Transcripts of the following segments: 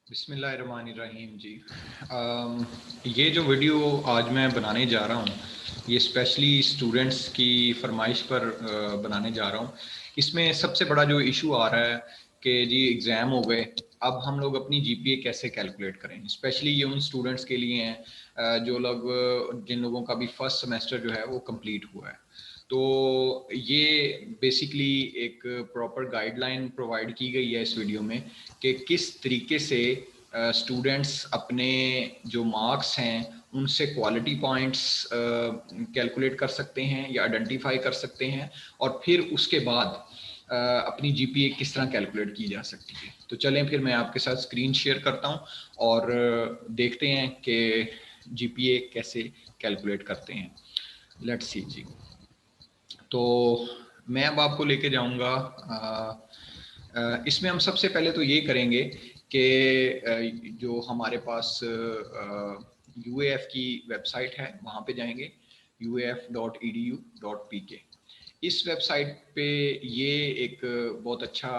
बिस्मिल्लाहिर्रहमानिर्रहीम जी। ये जो वीडियो आज मैं बनाने जा रहा हूँ ये स्पेशली स्टूडेंट्स की फरमाइश पर बनाने जा रहा हूँ। इसमें सबसे बड़ा जो इशू आ रहा है कि जी एग्ज़ाम हो गए, अब हम लोग अपनी जीपीए कैसे कैलकुलेट करें। स्पेशली ये उन स्टूडेंट्स के लिए हैं जो लोग जिन लोगों का भी फर्स्ट सेमेस्टर जो है वो कंप्लीट हुआ है। तो ये बेसिकली एक प्रॉपर गाइडलाइन प्रोवाइड की गई है इस वीडियो में कि किस तरीके से स्टूडेंट्स अपने जो मार्क्स हैं उनसे क्वालिटी पॉइंट्स कैलकुलेट कर सकते हैं या आइडेंटिफाई कर सकते हैं, और फिर उसके बाद अपनी जीपीए किस तरह कैलकुलेट की जा सकती है। तो चलें फिर मैं आपके साथ स्क्रीन शेयर करता हूं और देखते हैं कि जीपीए कैसे कैलकुलेट करते हैं। लेट्स सी जी। तो मैं अब आपको लेके जाऊंगा इसमें हम सबसे पहले तो ये करेंगे कि जो हमारे पास यूएएफ की वेबसाइट है वहाँ पे जाएंगे uaf.edu.pk। इस वेबसाइट पे ये एक बहुत अच्छा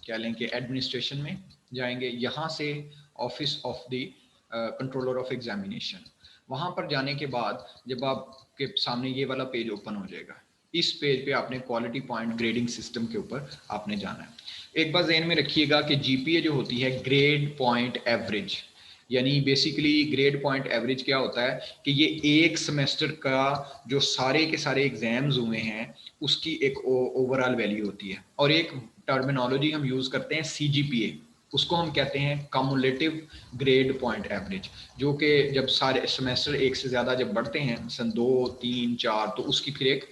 क्या लें कि एडमिनिस्ट्रेशन में जाएंगे, यहाँ से office of the controller of examination. वहाँ पर जाने के बाद जब आपके सामने ये वाला पेज ओपन हो जाएगा, इस पेज पे आपने क्वालिटी पॉइंट ग्रेडिंग सिस्टम के ऊपर आपने जाना है। एक बार ज़हन में रखिएगा कि जीपीए जो होती है ग्रेड पॉइंट एवरेज, यानी बेसिकली ग्रेड पॉइंट एवरेज क्या होता है कि ये एक सेमेस्टर का जो सारे के सारे एग्जाम्स हुए हैं उसकी एक ओवरऑल वैल्यू होती है। और एक टर्मिनोलॉजी हम यूज़ करते हैं सीजीपीए, उसको हम कहते हैं कम्युलेटिव ग्रेड पॉइंट एवरेज, जो कि जब सारे सेमेस्टर एक से ज़्यादा जब बढ़ते हैं सन 2 3 4 तो उसकी फिर एक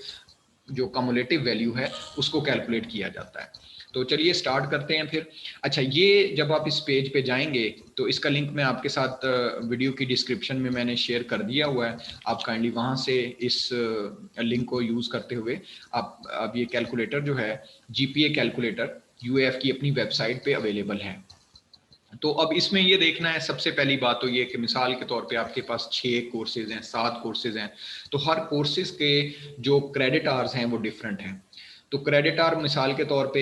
जो कम्युलेटिव वैल्यू है उसको कैलकुलेट किया जाता है। तो चलिए स्टार्ट करते हैं फिर। अच्छा, ये जब आप इस पेज पे जाएंगे तो इसका लिंक मैं आपके साथ वीडियो की डिस्क्रिप्शन में मैंने शेयर कर दिया हुआ है। आप काइंडली वहाँ से इस लिंक को यूज़ करते हुए आप अब ये कैलकुलेटर जो है जीपीए कैलकुलेटर यूएएफ की अपनी वेबसाइट पे अवेलेबल है। तो अब इसमें ये देखना है, सबसे पहली बात तो ये कि मिसाल के तौर पे आपके पास 6 कोर्सेज हैं, 7 कोर्सेज हैं, तो हर कोर्सेज के जो क्रेडिट आवर्स हैं वो डिफरेंट हैं। तो क्रेडिट आवर मिसाल के तौर पे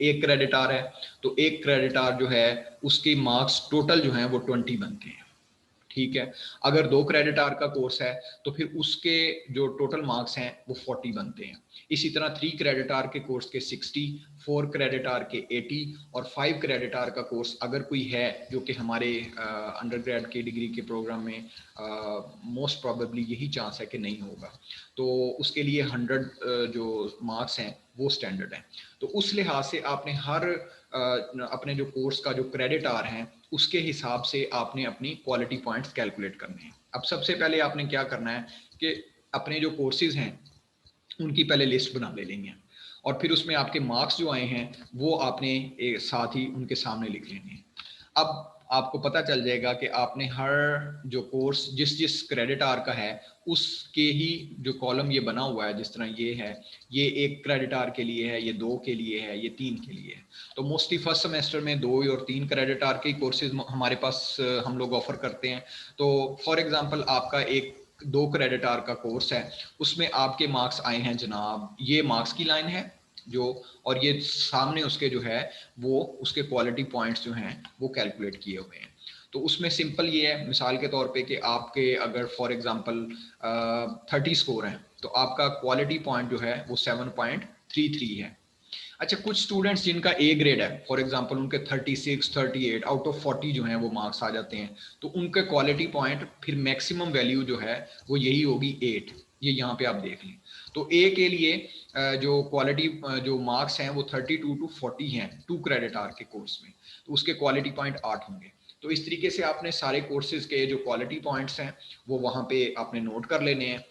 एक क्रेडिट आवर है, तो एक क्रेडिट आवर जो है उसकी मार्क्स टोटल जो हैं वो 20 बनते हैं। ठीक है। अगर 2 क्रेडिट आवर का कोर्स है तो फिर उसके जो टोटल मार्क्स हैं वो 40 बनते हैं। इसी तरह 3 क्रेडिट आवर के कोर्स के 60, 4 क्रेडिट आवर के 80 और 5 क्रेडिट आवर का कोर्स अगर कोई है जो कि हमारे अंडर ग्रेड की डिग्री के प्रोग्राम में मोस्ट प्रोबेबली यही चांस है कि नहीं होगा, तो उसके लिए 100 जो मार्क्स हैं वो स्टैंडर्ड हैं। तो उस लिहाज से आपने हर अपने जो कोर्स का जो क्रेडिट आवर हैं उसके हिसाब से आपने अपनी क्वालिटी पॉइंट्स कैलकुलेट करने हैं। अब सबसे पहले आपने क्या करना है कि अपने जो कोर्सेज हैं उनकी पहले लिस्ट बना ले लेंगे, और फिर उसमें आपके मार्क्स जो आए हैं वो आपने एक साथ ही उनके सामने लिख लेने हैं। अब आपको पता चल जाएगा कि आपने हर जो कोर्स जिस जिस क्रेडिट आवर का है उसके ही जो कॉलम ये बना हुआ है, जिस तरह ये है, ये 1 क्रेडिट आवर के लिए है, ये 2 के लिए है, ये 3 के लिए है। तो मोस्टली फर्स्ट सेमेस्टर में 2 और 3 क्रेडिट आवर के कोर्सेज हमारे पास हम लोग ऑफर करते हैं। तो फॉर एग्जांपल आपका एक 2 क्रेडिट आवर का कोर्स है, उसमें आपके मार्क्स आए हैं जनाब, ये मार्क्स की लाइन है जो, और ये सामने उसके जो है वो उसके क्वालिटी पॉइंट्स जो हैं वो कैलकुलेट किए हुए हैं। तो उसमें सिंपल ये है मिसाल के तौर पे कि आपके अगर फॉर एग्जांपल 30 स्कोर हैं तो आपका क्वालिटी पॉइंट जो है वो 7.33 है। अच्छा, कुछ स्टूडेंट्स जिनका ए ग्रेड है, फॉर एग्जांपल उनके 36 38 आउट ऑफ 40 जो हैं वो मार्क्स आ जाते हैं, तो उनके क्वालिटी पॉइंट फिर मैक्सिमम वैल्यू जो है वो यही होगी 8। ये यहाँ पे आप देख लें। तो ए के लिए जो क्वालिटी जो मार्क्स हैं वो 32 टू 40 हैं 2 क्रेडिट आवर के कोर्स में, तो उसके क्वालिटी पॉइंट 8 होंगे। तो इस तरीके से आपने सारे कोर्सेज के जो क्वालिटी पॉइंट्स हैं वो वहाँ पे आपने नोट कर लेने हैं।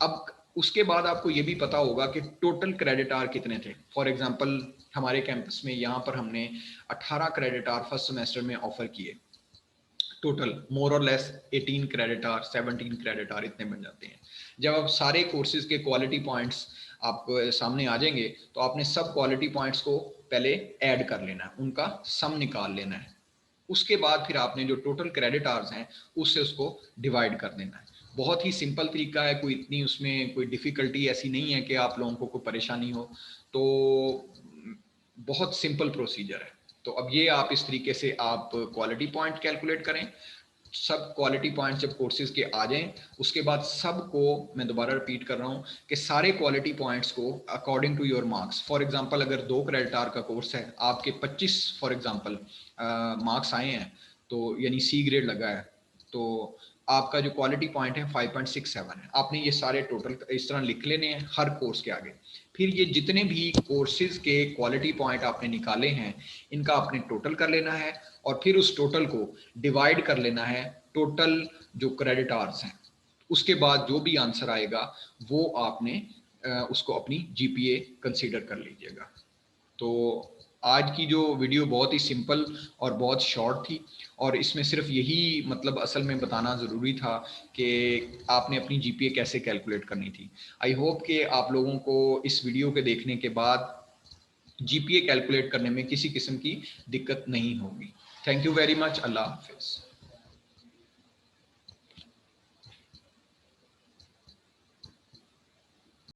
अब उसके बाद आपको ये भी पता होगा कि टोटल क्रेडिट आवर कितने थे। फॉर एग्जांपल हमारे कैंपस में यहाँ पर हमने 18 क्रेडिट आवर फर्स्ट सेमेस्टर में ऑफर किए, टोटल मोर और less 18 credit hour 17 credit hour इतने बन जाते हैं। जब आप सारे कोर्सेज के क्वालिटी पॉइंट्स आपको सामने आ जाएंगे तो आपने सब क्वालिटी पॉइंट्स को पहले ऐड कर लेना है, उनका सम निकाल लेना है। उसके बाद फिर आपने जो टोटल क्रेडिट आवर्स हैं उससे उसको डिवाइड कर देना है। बहुत ही सिंपल तरीका है, कोई इतनी उसमें कोई डिफिकल्टी ऐसी नहीं है कि आप लोगों को कोई परेशानी हो। तो बहुत सिंपल प्रोसीजर है। तो अब ये आप इस तरीके से आप क्वालिटी पॉइंट कैलकुलेट करें। सब क्वालिटी पॉइंट जब कोर्सेज के आ जाएं, उसके बाद सबको, मैं दोबारा रिपीट कर रहा हूं कि सारे क्वालिटी पॉइंट्स को according to your marks, for example अगर 2 क्रेडिट आवर का कोर्स है, आपके 25 फॉर एग्जांपल मार्क्स आए हैं, तो यानी सी ग्रेड लगा है, तो आपका जो क्वालिटी पॉइंट है 5.67 है। आपने ये सारे टोटल इस तरह लिख लेने हैं हर कोर्स के आगे। फिर ये जितने भी कोर्सेज के क्वालिटी पॉइंट आपने निकाले हैं, इनका आपने टोटल कर लेना है और फिर उस टोटल को डिवाइड कर लेना है टोटल जो क्रेडिट आवर्स हैं। उसके बाद जो भी आंसर आएगा वो आपने उसको अपनी जीपीए कंसीडर कर लीजिएगा। तो आज की जो वीडियो बहुत ही सिंपल और बहुत शॉर्ट थी, और इसमें सिर्फ यही मतलब असल में बताना ज़रूरी था कि आपने अपनी जीपीए कैसे कैलकुलेट करनी थी। आई होप कि आप लोगों को इस वीडियो के देखने के बाद जीपीए कैलकुलेट करने में किसी किस्म की दिक्कत नहीं होगी। Thank you very much. अल्लाह हाफिज़।